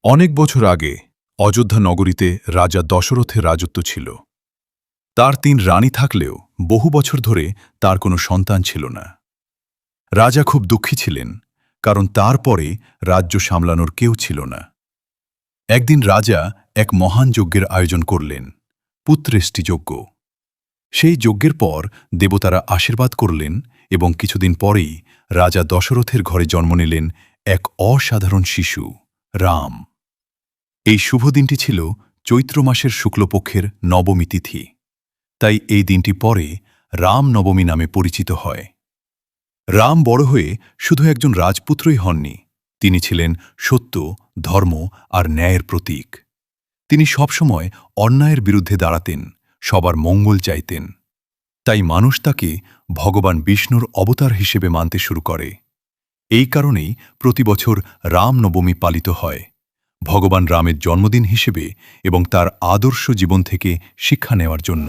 অনেক বছর আগে অযোধ্যা নগরীতে রাজা দশরথের রাজত্ব ছিল। তার ৩ রানী থাকলেও বহু বছর ধরে তার কোনো সন্তান ছিল না। রাজা খুব দুঃখী ছিলেন, কারণ তার পরে রাজ্য সামলানোর কেউ ছিল না। একদিন রাজা এক মহান যজ্ঞের আয়োজন করলেন, পুত্রেষ্টি যজ্ঞ। সেই যজ্ঞের পর দেবতারা আশীর্বাদ করলেন এবং কিছুদিন পরেই রাজা দশরথের ঘরে জন্ম নিলেন এক অসাধারণ শিশু, রাম। এই শুভ দিনটি ছিল চৈত্র মাসের শুক্লপক্ষের নবমী তিথি, তাই এই দিনটি পরে রাম নবমী নামে পরিচিত হয়। রাম বড় হয়ে শুধু একজন রাজপুত্রই হননি, তিনি ছিলেন সত্য, ধর্ম আর ন্যায়ের প্রতীক। তিনি সবসময় অন্যায়ের বিরুদ্ধে দাঁড়াতেন, সবার মঙ্গল চাইতেন। তাই মানুষ তাকে ভগবান বিষ্ণুর অবতার হিসেবে মানতে শুরু করে। এই কারণেই প্রতি বছর রাম নবমী পালিত হয়, ভগবান রামের জন্মদিন হিসেবে এবং তার আদর্শ জীবন থেকে শিক্ষা নেওয়ার জন্য।